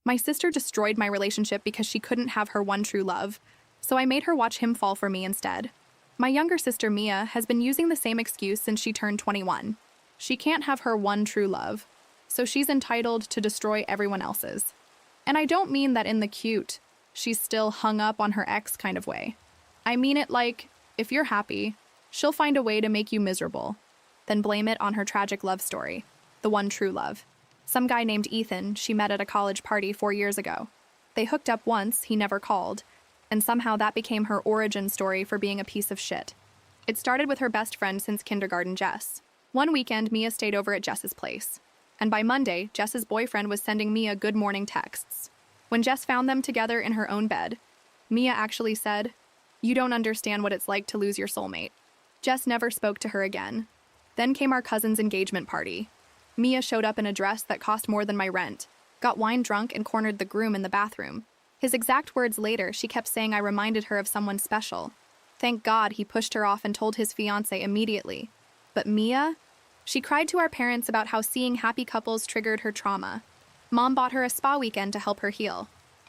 My sister destroyed my relationship because she couldn't have her one true love, so I made her watch him fall for me instead. My younger sister, Mia, has been using the same excuse since she turned 21. She can't have her one true love, so she's entitled to destroy everyone else's. And I don't mean that in the cute, she's still hung up on her ex kind of way. I mean it like, if you're happy, she'll find a way to make you miserable, then blame it on her tragic love story, the one true love. Some guy named Ethan she met at a college party 4 years ago. They hooked up once, he never called, and somehow that became her origin story for being a piece of shit. It started with her best friend since kindergarten, Jess. One weekend, Mia stayed over at Jess's place, and by Monday, Jess's boyfriend was sending Mia good morning texts. When Jess found them together in her own bed, Mia actually said, "You don't understand what it's like to lose your soulmate." Jess never spoke to her again. Then came our cousin's engagement party. Mia showed up in a dress that cost more than my rent, got wine drunk, and cornered the groom in the bathroom. His exact words later, she kept saying I reminded her of someone special. Thank God he pushed her off and told his fiancé immediately. But Mia? She cried to our parents about how seeing happy couples triggered her trauma. Mom bought her a spa weekend to help her heal.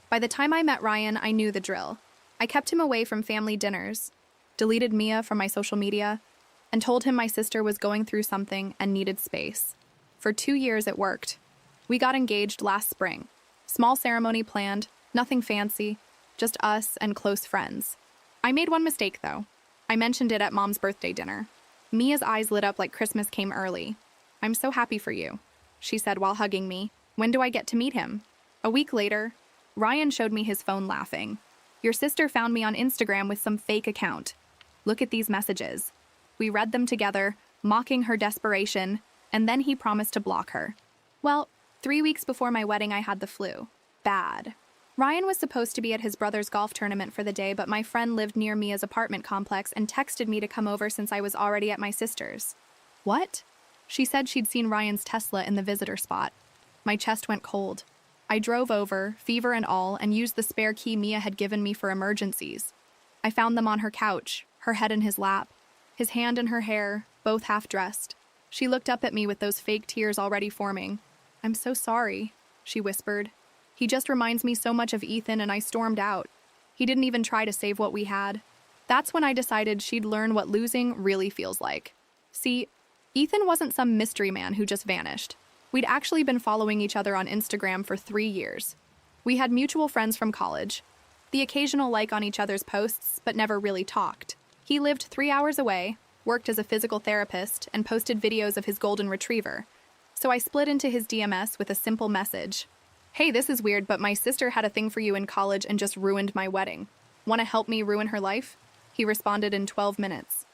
By the time I met Ryan, I knew the drill. I kept him away from family dinners, deleted Mia from my social media, and told him my sister was going through something and needed space. For 2 years, it worked. We got engaged last spring. Small ceremony planned, nothing fancy, just us and close friends. I made one mistake, though. I mentioned it at Mom's birthday dinner. Mia's eyes lit up like Christmas came early. "I'm so happy for you," she said while hugging me. "When do I get to meet him?" A week later, Ryan showed me his phone laughing. "Your sister found me on Instagram with some fake account. Look at these messages." We read them together, mocking her desperation, and then he promised to block her. Well, 3 weeks before my wedding, I had the flu. Bad. Ryan was supposed to be at his brother's golf tournament for the day, but my friend lived near Mia's apartment complex and texted me to come over since I was already at my sister's. What? She said she'd seen Ryan's Tesla in the visitor spot. My chest went cold. I drove over, fever and all, and used the spare key Mia had given me for emergencies. I found them on her couch, her head in his lap, his hand in her hair, both half-dressed. She looked up at me with those fake tears already forming. "I'm so sorry," she whispered. "He just reminds me so much of Ethan," and I stormed out. He didn't even try to save what we had. That's when I decided she'd learn what losing really feels like. See, Ethan wasn't some mystery man who just vanished. We'd actually been following each other on Instagram for 3 years. We had mutual friends from college, the occasional like on each other's posts, but never really talked. He lived 3 hours away, worked as a physical therapist, and posted videos of his golden retriever. So I split into his DMs with a simple message. "Hey, this is weird, but my sister had a thing for you in college and just ruined my wedding. Want to help me ruin her life?" He responded in 12 minutes.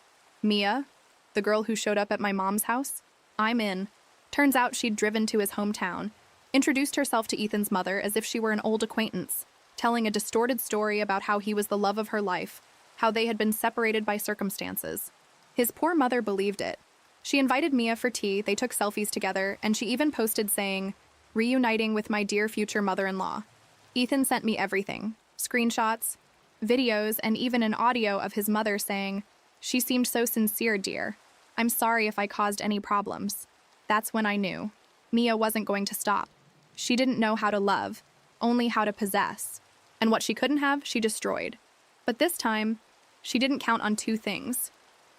"Mia, the girl who showed up at my mom's house? I'm in." Turns out she'd driven to his hometown, introduced herself to Ethan's mother as if she were an old acquaintance, telling a distorted story about how he was the love of her life, how they had been separated by circumstances. His poor mother believed it. She invited Mia for tea, they took selfies together, and she even posted saying, "Reuniting with my dear future mother-in-law." Ethan sent me everything, screenshots, videos, and even an audio of his mother saying, "She seemed so sincere, dear. I'm sorry if I caused any problems." That's when I knew. Mia wasn't going to stop. She didn't know how to love, only how to possess. And what she couldn't have, she destroyed. But this time, she didn't count on 2 things.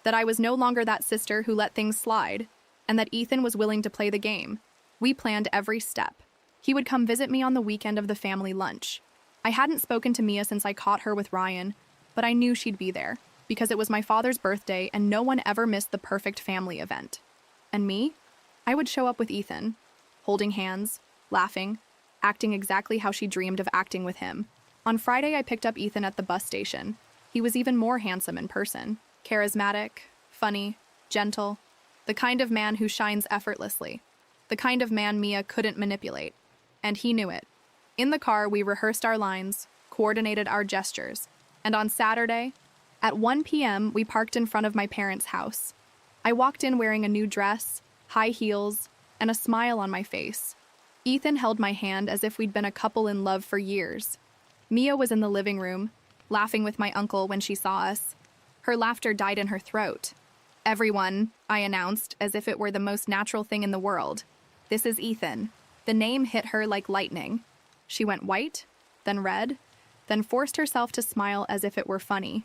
That I was no longer that sister who let things slide, and that Ethan was willing to play the game. We planned every step. He would come visit me on the weekend of the family lunch. I hadn't spoken to Mia since I caught her with Ryan, but I knew she'd be there, because it was my father's birthday and no one ever missed the perfect family event. And me? I would show up with Ethan, holding hands, laughing, acting exactly how she dreamed of acting with him. On Friday, I picked up Ethan at the bus station. He was even more handsome in person. Charismatic, funny, gentle, the kind of man who shines effortlessly, the kind of man Mia couldn't manipulate, and he knew it. In the car, we rehearsed our lines, coordinated our gestures, and on Saturday, at 1 p.m., we parked in front of my parents' house. I walked in wearing a new dress, high heels, and a smile on my face. Ethan held my hand as if we'd been a couple in love for years. Mia was in the living room, laughing with my uncle when she saw us. Her laughter died in her throat. "Everyone," I announced, as if it were the most natural thing in the world. "This is Ethan." The name hit her like lightning. She went white, then red, then forced herself to smile as if it were funny.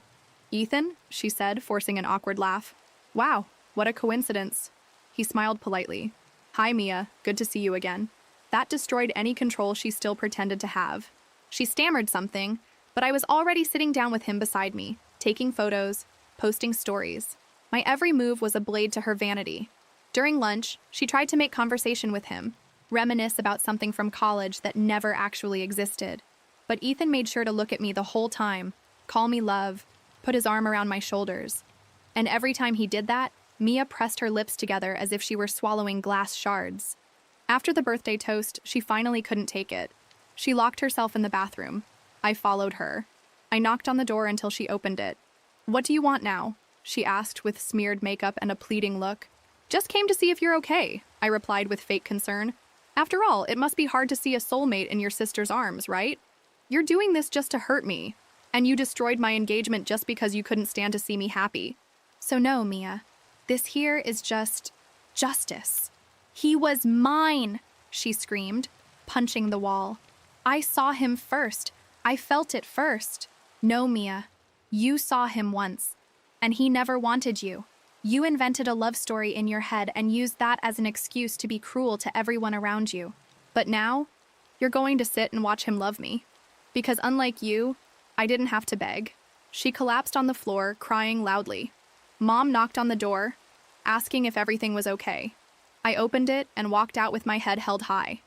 "Ethan," she said, forcing an awkward laugh. "Wow, what a coincidence." He smiled politely. "Hi, Mia. Good to see you again." That destroyed any control she still pretended to have. She stammered something, but I was already sitting down with him beside me, taking photos, posting stories. My every move was a blade to her vanity. During lunch, she tried to make conversation with him, reminisce about something from college that never actually existed. But Ethan made sure to look at me the whole time, call me love, put his arm around my shoulders. And every time he did that, Mia pressed her lips together as if she were swallowing glass shards. After the birthday toast, she finally couldn't take it. She locked herself in the bathroom. I followed her. I knocked on the door until she opened it. "What do you want now?" she asked with smeared makeup and a pleading look. "Just came to see if you're okay," I replied with fake concern. "After all, it must be hard to see a soulmate in your sister's arms, right? You're doing this just to hurt me, and you destroyed my engagement just because you couldn't stand to see me happy. So no, Mia, this here is just justice." "He was mine," she screamed, punching the wall. "I saw him first. I felt it first." "No, Mia, you saw him once, and he never wanted you. You invented a love story in your head and used that as an excuse to be cruel to everyone around you. But now, you're going to sit and watch him love me. Because unlike you, I didn't have to beg." She collapsed on the floor, crying loudly. Mom knocked on the door, asking if everything was okay. I opened it and walked out with my head held high.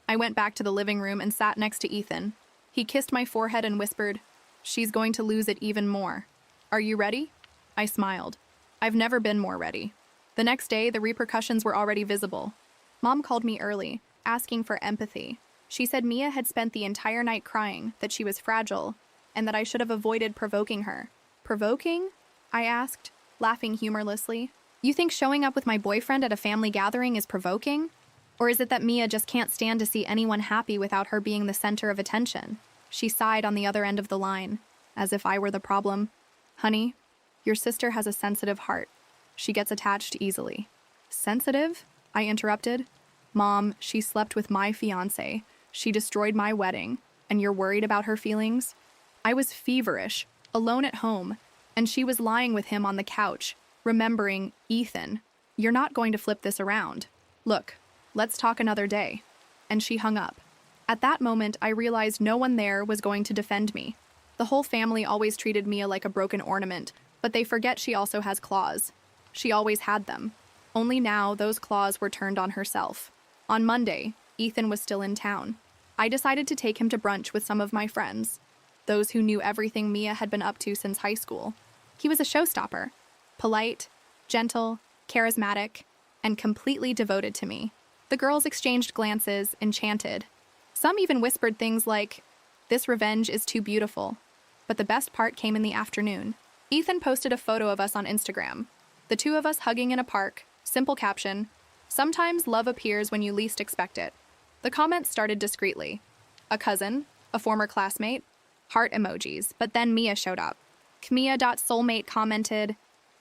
I went back to the living room and sat next to Ethan. He kissed my forehead and whispered, "She's going to lose it even more. Are you ready?" I smiled. I've never been more ready. The next day, the repercussions were already visible. Mom called me early, asking for empathy. She said Mia had spent the entire night crying, that she was fragile, and that I should have avoided provoking her. "Provoking?" I asked, laughing humorlessly. "You think showing up with my boyfriend at a family gathering is provoking? Or is it that Mia just can't stand to see anyone happy without her being the center of attention?" She sighed on the other end of the line, as if I were the problem. "Honey, your sister has a sensitive heart. She gets attached easily." "Sensitive?" I interrupted. "Mom, she slept with my fiancé. She destroyed my wedding, and you're worried about her feelings?" I was feverish, alone at home, and she was lying with him on the couch, remembering Ethan. "You're not going to flip this around. Look, let's talk another day." And she hung up. At that moment, I realized no one there was going to defend me. The whole family always treated Mia like a broken ornament, but they forget she also has claws. She always had them. Only now, those claws were turned on herself. On Monday, Ethan was still in town. I decided to take him to brunch with some of my friends, those who knew everything Mia had been up to since high school. He was a showstopper. Polite, gentle, charismatic, and completely devoted to me. The girls exchanged glances, enchanted. Some even whispered things like, "This revenge is too beautiful." But the best part came in the afternoon. Ethan posted a photo of us on Instagram. The two of us hugging in a park, simple caption, "Sometimes love appears when you least expect it." The comments started discreetly. A cousin, a former classmate, heart emojis, but then Mia showed up. Kmia.soulmate commented,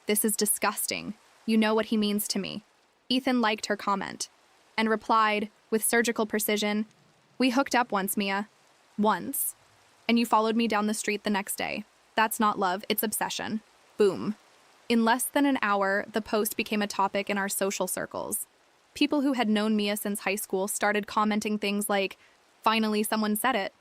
"This is disgusting. You know what he means to me." Ethan liked her comment and replied, with surgical precision, "We hooked up once, Mia. Once. And you followed me down the street the next day. That's not love, it's obsession." Boom. In less than an hour, the post became a topic in our social circles. People who had known Mia since high school started commenting things like, "Finally, someone said it."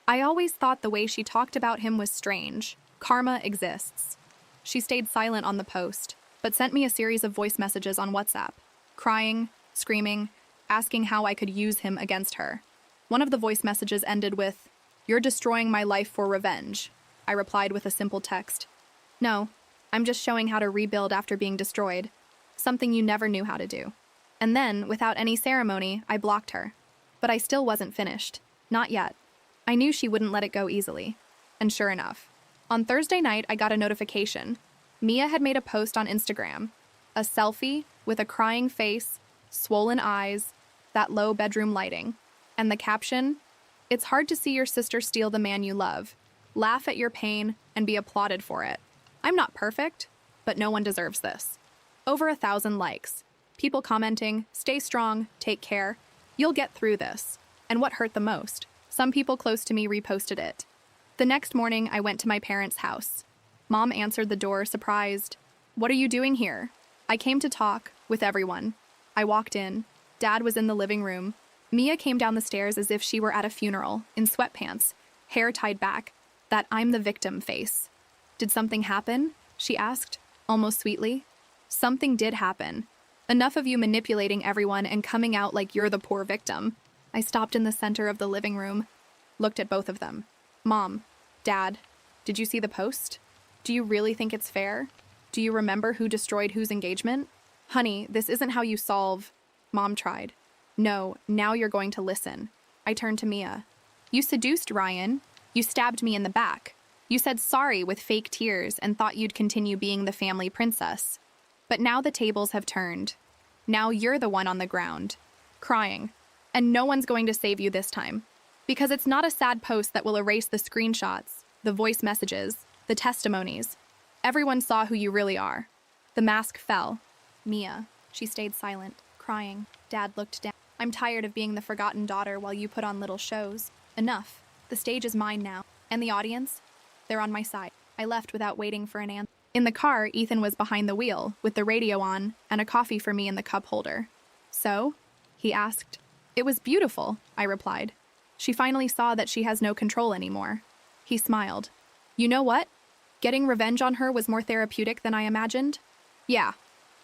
I always thought the way she talked about him was strange. Karma exists. She stayed silent on the post, but sent me a series of voice messages on WhatsApp, crying, screaming, asking how I could use him against her. One of the voice messages ended with, "You're destroying my life for revenge." I replied with a simple text, "No, I'm just showing how to rebuild after being destroyed, something you never knew how to do." And then, without any ceremony, I blocked her. But I still wasn't finished. Not yet. I knew she wouldn't let it go easily. And sure enough, on Thursday night, I got a notification. Mia had made a post on Instagram, a selfie with a crying face, swollen eyes, that low bedroom lighting. And the caption, "It's hard to see your sister steal the man you love. Laugh at your pain and be applauded for it." I'm not perfect, but no one deserves this. Over 1,000 likes. People commenting, "Stay strong, take care. You'll get through this." And what hurt the most? Some people close to me reposted it. The next morning, I went to my parents' house. Mom answered the door, surprised. "What are you doing here?" "I came to talk with everyone." I walked in. Dad was in the living room. Mia came down the stairs as if she were at a funeral, in sweatpants, hair tied back, that "I'm the victim" face. "Did something happen?" she asked, almost sweetly. "Something did happen. Enough of you manipulating everyone and coming out like you're the poor victim." I stopped in the center of the living room, looked at both of them. "Mom, Dad, did you see the post? Do you really think it's fair? Do you remember who destroyed whose engagement?" "Honey, this isn't how you solve..." Mom tried. "No, now you're going to listen." I turned to Mia. "You seduced Ryan. You stabbed me in the back. You said sorry with fake tears and thought you'd continue being the family princess. But now the tables have turned. Now you're the one on the ground, crying. And no one's going to save you this time. Because it's not a sad post that will erase the screenshots, the voice messages, the testimonies. Everyone saw who you really are." The mask fell. Mia, she stayed silent, crying. Dad looked down. "I'm tired of being the forgotten daughter while you put on little shows. Enough. The stage is mine now. And the audience? They're on my side." I left without waiting for an answer. In the car, Ethan was behind the wheel, with the radio on and a coffee for me in the cup holder. "So?" he asked. "It was beautiful," I replied. "She finally saw that she has no control anymore." He smiled. "You know what? Getting revenge on her was more therapeutic than I imagined." "Yeah.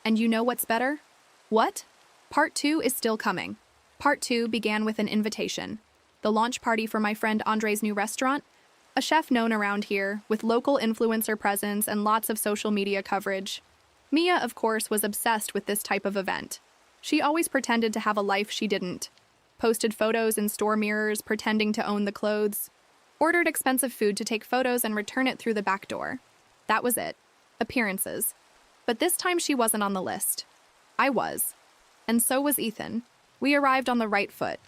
And you know what's better?" "What?" "Part 2 is still coming." Part 2 began with an invitation. The launch party for my friend Andre's new restaurant, a chef known around here, with local influencer presence and lots of social media coverage. Mia, of course, was obsessed with this type of event. She always pretended to have a life she didn't. Posted photos in store mirrors, pretending to own the clothes. Ordered expensive food to take photos and return it through the back door. That was it. Appearances. But this time she wasn't on the list. I was. And so was Ethan. We arrived on the right foot.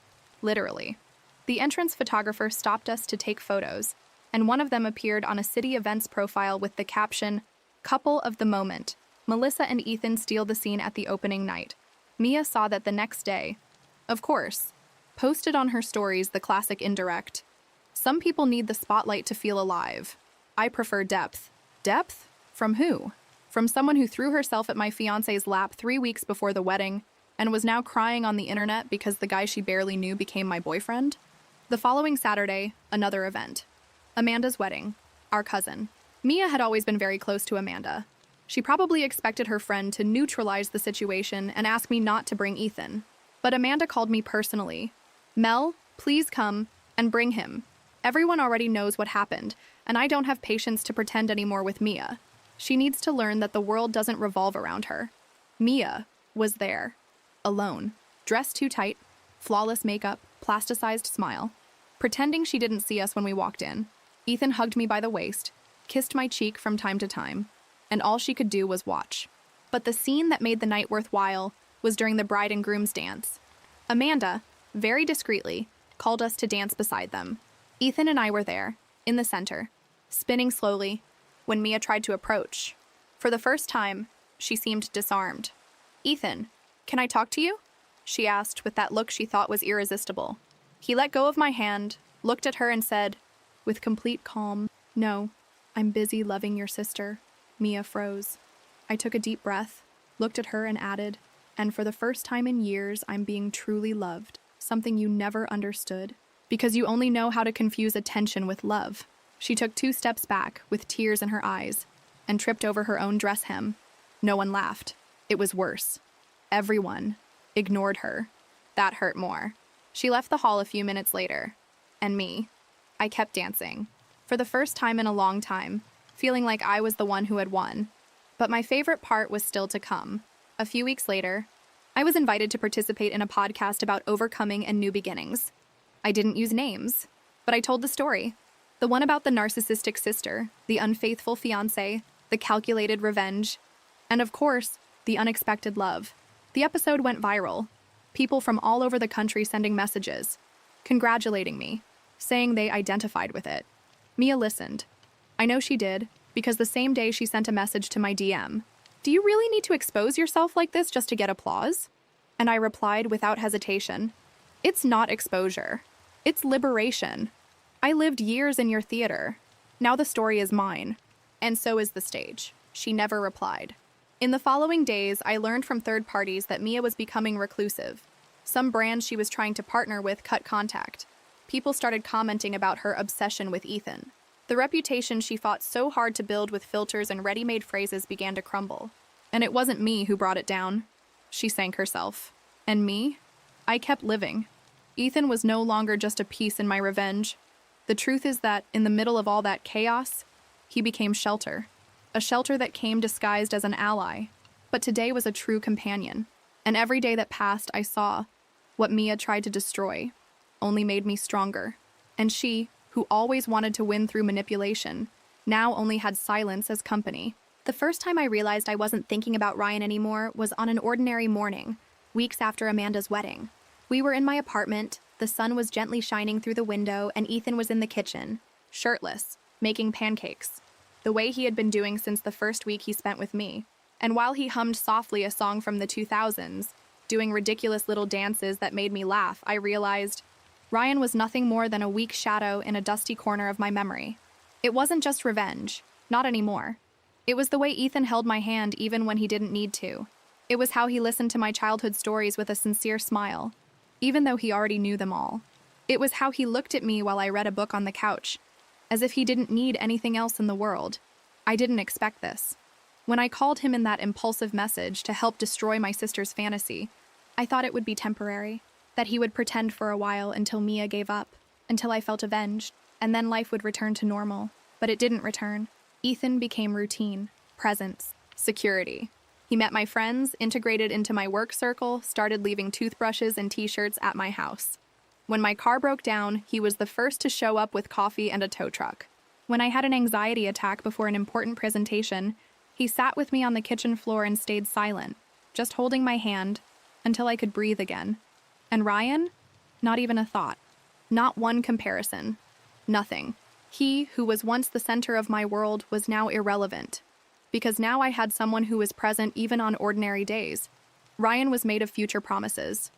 Literally. The entrance photographer stopped us to take photos, and one of them appeared on a city events profile with the caption, "Couple of the moment. Melissa and Ethan steal the scene at the opening night." Mia saw that the next day. Of course. Posted on her stories the classic indirect. Some people need the spotlight to feel alive. I prefer depth. Depth? From who? From someone who threw herself at my fiancé's lap 3 weeks before the wedding and was now crying on the internet because the guy she barely knew became my boyfriend? The following Saturday, another event. Amanda's wedding. Our cousin. Mia had always been very close to Amanda. She probably expected her friend to neutralize the situation and ask me not to bring Ethan. But Amanda called me personally. "Mel, please come and bring him. Everyone already knows what happened, and I don't have patience to pretend anymore with Mia. She needs to learn that the world doesn't revolve around her." Mia was there. Alone. Dressed too tight. Flawless makeup. Plasticized smile. Pretending she didn't see us when we walked in. Ethan hugged me by the waist, kissed my cheek from time to time, and all she could do was watch. But the scene that made the night worthwhile was during the bride and groom's dance. Amanda, very discreetly, called us to dance beside them. Ethan and I were there, in the center, spinning slowly, when Mia tried to approach. For the first time, she seemed disarmed. "Ethan, can I talk to you?" she asked with that look she thought was irresistible. He let go of my hand, looked at her and said, with complete calm, "No, I'm busy loving your sister." Mia froze. I took a deep breath, looked at her and added, "And for the first time in years, I'm being truly loved, something you never understood, because you only know how to confuse attention with love." She took 2 steps back, with tears in her eyes, and tripped over her own dress hem. No one laughed. It was worse. Everyone ignored her. That hurt more. She left the hall a few minutes later. And me. I kept dancing. For the first time in a long time, feeling like I was the one who had won. But my favorite part was still to come. A few weeks later, I was invited to participate in a podcast about overcoming and new beginnings. I didn't use names, but I told the story. The one about the narcissistic sister, the unfaithful fiancé, the calculated revenge, and of course, the unexpected love. The episode went viral. People from all over the country sending messages, congratulating me, saying they identified with it. Mia listened. I know she did, because the same day she sent a message to my DM. "Do you really need to expose yourself like this just to get applause?" And I replied without hesitation, "It's not exposure. It's liberation. I lived years in your theater. Now the story is mine. And so is the stage. She never replied. In the following days, I learned from third parties that Mia was becoming reclusive. Some brands she was trying to partner with cut contact. People started commenting about her obsession with Ethan. The reputation she fought so hard to build with filters and ready-made phrases began to crumble. And it wasn't me who brought it down. She sank herself. And me? I kept living. Ethan was no longer just a piece in my revenge. The truth is that, in the middle of all that chaos, he became shelter. A shelter that came disguised as an ally. But today was a true companion. And every day that passed, I saw what Mia tried to destroy only made me stronger. And she, who always wanted to win through manipulation, now only had silence as company. The first time I realized I wasn't thinking about Ryan anymore was on an ordinary morning, weeks after Amanda's wedding. We were in my apartment, the sun was gently shining through the window, and Ethan was in the kitchen, shirtless, making pancakes, the way he had been doing since the first week he spent with me. And while he hummed softly a song from the 2000s, doing ridiculous little dances that made me laugh, I realized Ryan was nothing more than a weak shadow in a dusty corner of my memory. It wasn't just revenge, not anymore. It was the way Ethan held my hand even when he didn't need to. It was how he listened to my childhood stories with a sincere smile, even though he already knew them all. It was how he looked at me while I read a book on the couch, as if he didn't need anything else in the world. I didn't expect this. When I called him in that impulsive message to help destroy my sister's fantasy, I thought it would be temporary, that he would pretend for a while until Mia gave up, until I felt avenged, and then life would return to normal. But it didn't return. Ethan became routine, presence, security. He met my friends, integrated into my work circle, started leaving toothbrushes and t-shirts at my house. When my car broke down, he was the first to show up with coffee and a tow truck. When I had an anxiety attack before an important presentation, he sat with me on the kitchen floor and stayed silent, just holding my hand until I could breathe again. And Ryan? Not even a thought. Not one comparison. Nothing. He, who was once the center of my world, was now irrelevant. Because now I had someone who was present even on ordinary days. Ryan was made of future promises.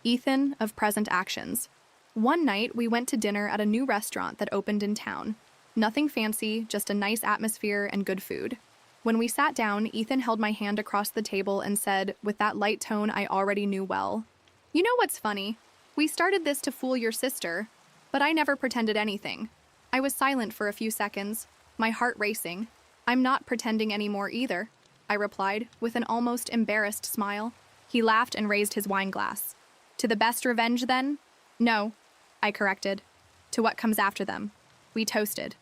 Ethan, of present actions. One night, we went to dinner at a new restaurant that opened in town. Nothing fancy, just a nice atmosphere and good food. When we sat down, Ethan held my hand across the table and said, with that light tone I already knew well, "You know what's funny? We started this to fool your sister, but I never pretended anything." I was silent for a few seconds, my heart racing. "I'm not pretending anymore either," I replied, with an almost embarrassed smile. He laughed and raised his wine glass. "To the best revenge, then?" "No," I corrected. "To what comes after them." We toasted.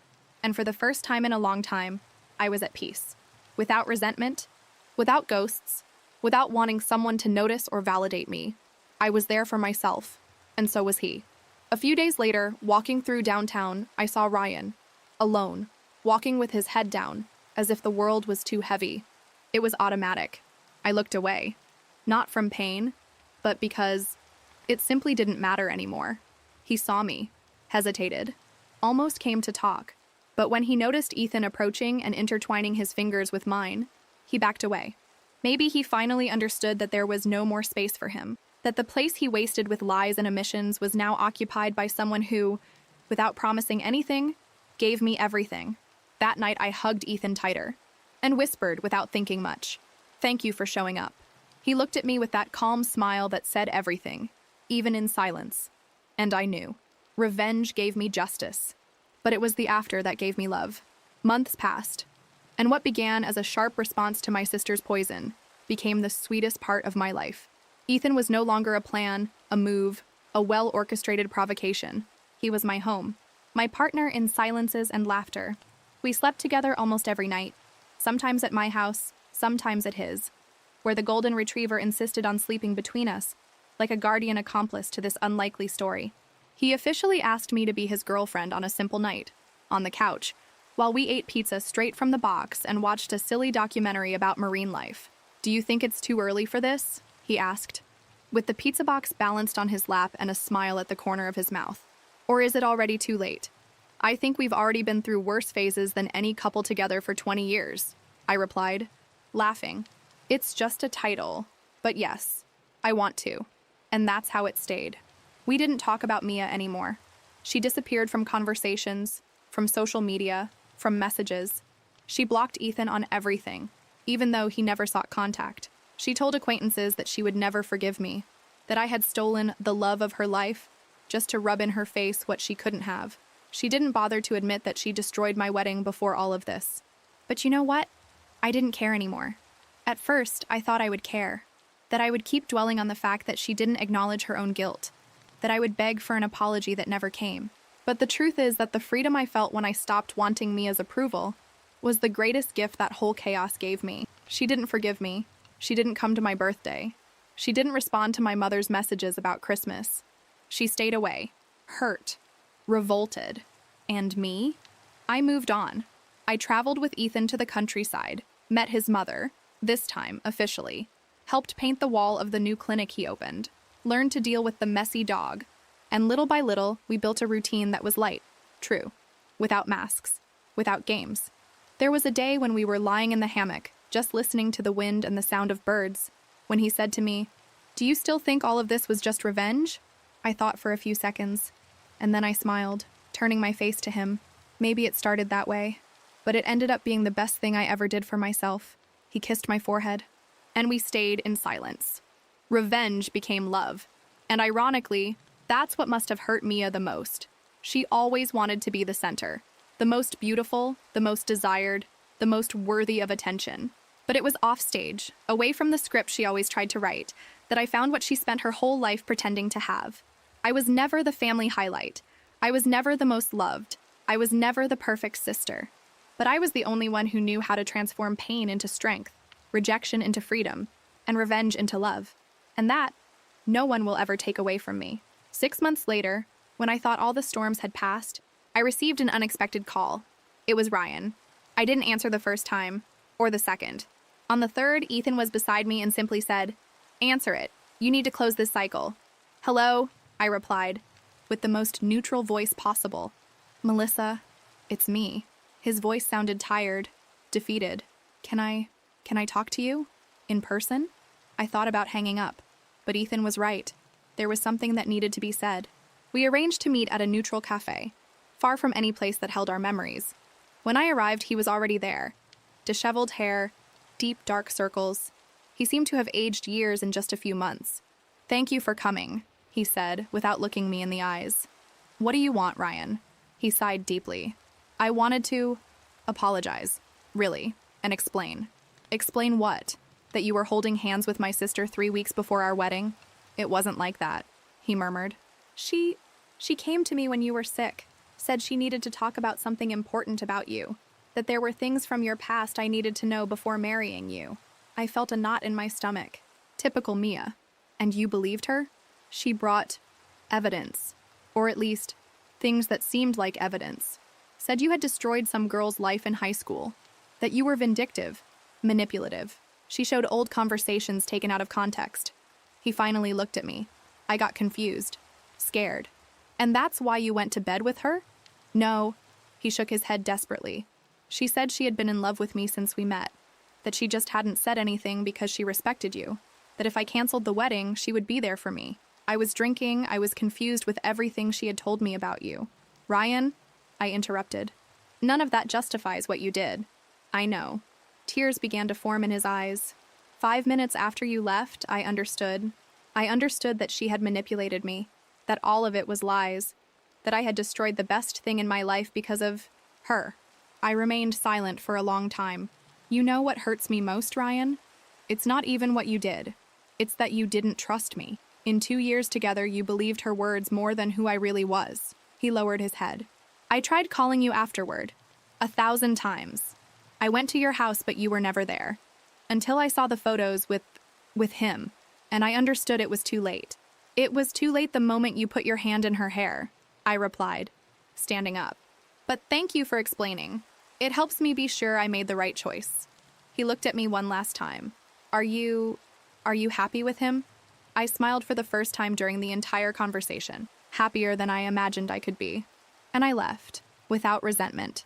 And for the first time in a long time, I was at peace. Without resentment, without ghosts, without wanting someone to notice or validate me. I was there for myself, and so was he. A few days later, walking through downtown, I saw Ryan, alone, walking with his head down, as if the world was too heavy. It was automatic. I looked away. Not from pain, but because it simply didn't matter anymore. He saw me, hesitated, almost came to talk. But when he noticed Ethan approaching and intertwining his fingers with mine, he backed away. Maybe he finally understood that there was no more space for him, that the place he wasted with lies and omissions was now occupied by someone who, without promising anything, gave me everything. That night I hugged Ethan tighter and whispered without thinking much, "Thank you for showing up." He looked at me with that calm smile that said everything, even in silence. And I knew. Revenge gave me justice. But it was the after that gave me love. Months passed, and what began as a sharp response to my sister's poison became the sweetest part of my life. Ethan was no longer a plan, a move, a well-orchestrated provocation. He was my home, my partner in silences and laughter. We slept together almost every night, sometimes at my house, sometimes at his, where the golden retriever insisted on sleeping between us, like a guardian accomplice to this unlikely story. He officially asked me to be his girlfriend on a simple night, on the couch, while we ate pizza straight from the box and watched a silly documentary about marine life. "Do you think it's too early for this?" he asked, with the pizza box balanced on his lap and a smile at the corner of his mouth. "Or is it already too late?" "I think we've already been through worse phases than any couple together for 20 years, I replied, laughing. "It's just a title, but yes, I want to." And that's how it stayed. We didn't talk about Mia anymore. She disappeared from conversations, from social media, from messages. She blocked Ethan on everything, even though he never sought contact. She told acquaintances that she would never forgive me, that I had stolen the love of her life just to rub in her face what she couldn't have. She didn't bother to admit that she destroyed my wedding before all of this. But you know what? I didn't care anymore. At first, I thought I would care, that I would keep dwelling on the fact that she didn't acknowledge her own guilt, that I would beg for an apology that never came. But the truth is that the freedom I felt when I stopped wanting Mia's approval was the greatest gift that whole chaos gave me. She didn't forgive me. She didn't come to my birthday. She didn't respond to my mother's messages about Christmas. She stayed away, hurt, revolted. And me? I moved on. I traveled with Ethan to the countryside, met his mother, this time officially, helped paint the wall of the new clinic he opened, learned to deal with the messy dog, and little by little, we built a routine that was light, true, without masks, without games. There was a day when we were lying in the hammock, just listening to the wind and the sound of birds, when he said to me, "Do you still think all of this was just revenge?" I thought for a few seconds, and then I smiled, turning my face to him. Maybe it started that way, but it ended up being the best thing I ever did for myself. He kissed my forehead, and we stayed in silence. Revenge became love, and ironically, that's what must have hurt Mia the most. She always wanted to be the center, the most beautiful, the most desired, the most worthy of attention. But it was offstage, away from the script she always tried to write, that I found what she spent her whole life pretending to have. I was never the family highlight. I was never the most loved. I was never the perfect sister. But I was the only one who knew how to transform pain into strength, rejection into freedom, and revenge into love. And that, no one will ever take away from me. 6 months later, when I thought all the storms had passed, I received an unexpected call. It was Ryan. I didn't answer the first time, or the second. On the third, Ethan was beside me and simply said, "Answer it. You need to close this cycle." "Hello," I replied, with the most neutral voice possible. "Melissa, it's me." His voice sounded tired, defeated. Can I talk to you? In person?" I thought about hanging up, but Ethan was right. There was something that needed to be said. We arranged to meet at a neutral cafe, far from any place that held our memories. When I arrived, he was already there. Disheveled hair, deep dark circles. He seemed to have aged years in just a few months. "Thank you for coming," he said, without looking me in the eyes. "What do you want, Ryan?" He sighed deeply. I wanted to apologize, really, and explain. Explain what? That you were holding hands with my sister 3 weeks before our wedding? "It wasn't like that," he murmured. She came to me when you were sick, said she needed to talk about something important about you, that there were things from your past I needed to know before marrying you. I felt a knot in my stomach. Typical Mia. And you believed her? She brought evidence, or at least things that seemed like evidence. Said you had destroyed some girl's life in high school, that you were vindictive, manipulative. She showed old conversations taken out of context. He finally looked at me. I got confused, scared. "And that's why you went to bed with her?" "No." He shook his head desperately. "She said she had been in love with me since we met, that she just hadn't said anything because she respected you, that if I canceled the wedding, she would be there for me. I was drinking, I was confused with everything she had told me about you." "Ryan," I interrupted, "none of that justifies what you did." "I know." Tears began to form in his eyes. 5 minutes after you left, I understood. I understood that she had manipulated me, that all of it was lies, that I had destroyed the best thing in my life because of her. I remained silent for a long time. You know what hurts me most, Ryan? It's not even what you did. It's that you didn't trust me. In 2 years together, you believed her words more than who I really was. He lowered his head. I tried calling you afterward, 1,000 times. I went to your house, but you were never there. Until I saw the photos with him, and I understood it was too late. "It was too late the moment you put your hand in her hair," I replied, standing up. "But thank you for explaining. It helps me be sure I made the right choice." He looked at me one last time. Are you happy with him?" I smiled for the first time during the entire conversation, happier than I imagined I could be. And I left, without resentment,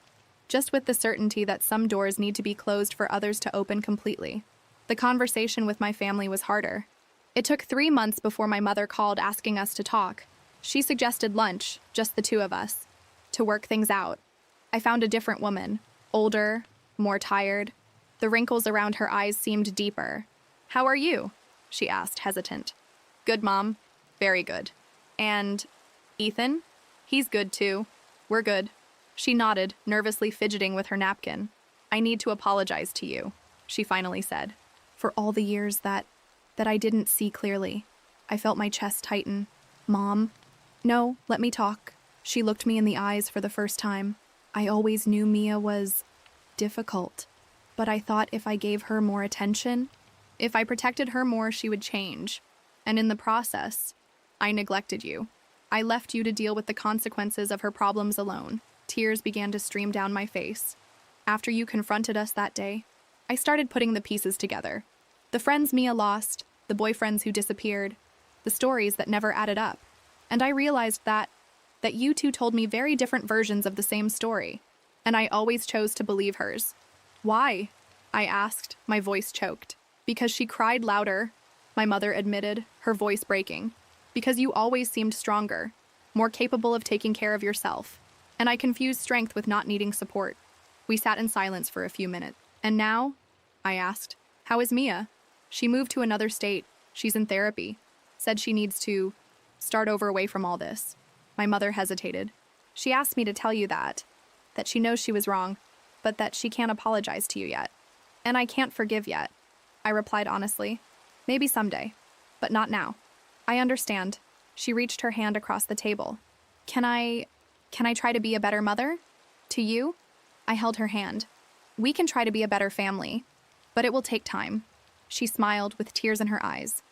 just with the certainty that some doors need to be closed for others to open completely. The conversation with my family was harder. It took 3 months before my mother called asking us to talk. She suggested lunch, just the two of us, to work things out. I found a different woman, older, more tired. The wrinkles around her eyes seemed deeper. "How are you?" she asked, hesitant. "Good, Mom. Very good." "And Ethan?" "He's good, too. We're good." She nodded, nervously fidgeting with her napkin. "I need to apologize to you," she finally said, "for all the years that I didn't see clearly." I felt my chest tighten. "Mom?" "No, let me talk." She looked me in the eyes for the first time. "I always knew Mia was difficult, but I thought if I gave her more attention, if I protected her more, she would change. And in the process, I neglected you. I left you to deal with the consequences of her problems alone." Tears began to stream down my face. "After you confronted us that day, I started putting the pieces together. The friends Mia lost, the boyfriends who disappeared, the stories that never added up. And I realized that you two told me very different versions of the same story, and I always chose to believe hers." "Why?" I asked, my voice choked. "Because she cried louder," my mother admitted, her voice breaking. "Because you always seemed stronger, more capable of taking care of yourself. And I confused strength with not needing support." We sat in silence for a few minutes. "And now?" I asked. "How is Mia?" "She moved to another state. She's in therapy. Said she needs to start over away from all this." My mother hesitated. "She asked me to tell you that she knows she was wrong, but that she can't apologize to you yet. And I can't forgive yet," I replied honestly. "Maybe someday, but not now." "I understand." She reached her hand across the table. Can I try to be a better mother? To you?" I held her hand. "We can try to be a better family, but it will take time." She smiled with tears in her eyes.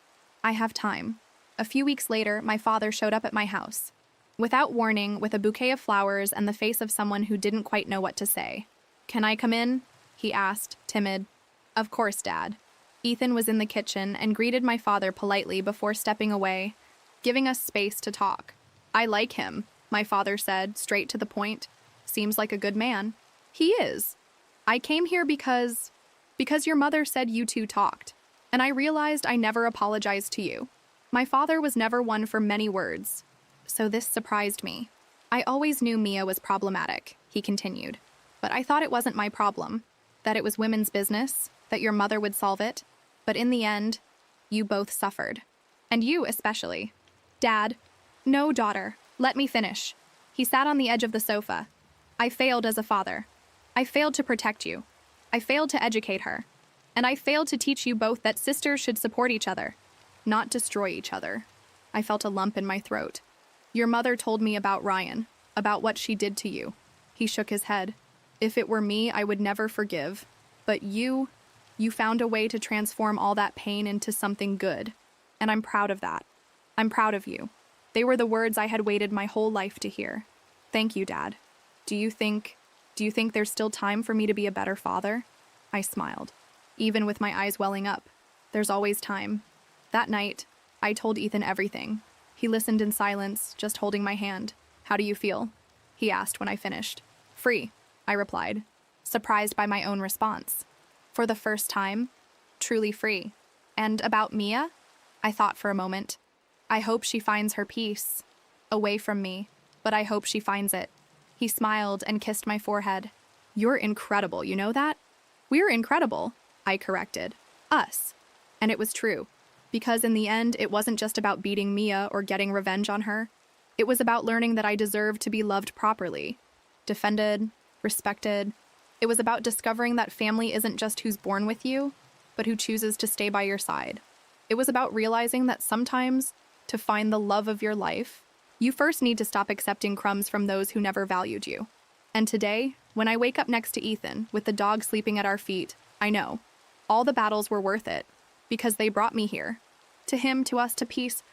"I have time." A few weeks later, my father showed up at my house. Without warning, with a bouquet of flowers and the face of someone who didn't quite know what to say. "Can I come in?" he asked, timid. "Of course, Dad." Ethan was in the kitchen and greeted my father politely before stepping away, giving us space to talk. "I like him," my father said, straight to the point. "Seems like a good man." "He is. I came here because your mother said you two talked, and I realized I never apologized to you. My father was never one for many words, so this surprised me. I always knew Mia was problematic," he continued, "but I thought it wasn't my problem, that it was women's business, that your mother would solve it. But in the end, you both suffered. And you especially." "Dad." "No, daughter. Let me finish." He sat on the edge of the sofa. "I failed as a father. I failed to protect you. I failed to educate her. And I failed to teach you both that sisters should support each other, not destroy each other." I felt a lump in my throat. "Your mother told me about Ryan, about what she did to you." He shook his head. "If it were me, I would never forgive. But you found a way to transform all that pain into something good. And I'm proud of that. I'm proud of you." They were the words I had waited my whole life to hear. "Thank you, Dad. Do you think there's still time for me to be a better father?" I smiled, even with my eyes welling up. "There's always time." That night, I told Ethan everything. He listened in silence, just holding my hand. "How do you feel?" he asked when I finished. "Free," I replied, surprised by my own response. For the first time, truly free. "And about Mia?" I thought for a moment. "I hope she finds her peace, away from me, but I hope she finds it." He smiled and kissed my forehead. "You're incredible, you know that?" "We're incredible," I corrected. "Us." And it was true, because in the end, it wasn't just about beating Mia or getting revenge on her. It was about learning that I deserved to be loved properly, defended, respected. It was about discovering that family isn't just who's born with you, but who chooses to stay by your side. It was about realizing that sometimes, to find the love of your life, you first need to stop accepting crumbs from those who never valued you. And today, when I wake up next to Ethan, with the dog sleeping at our feet, I know all the battles were worth it, because they brought me here. To him, to us, to peace,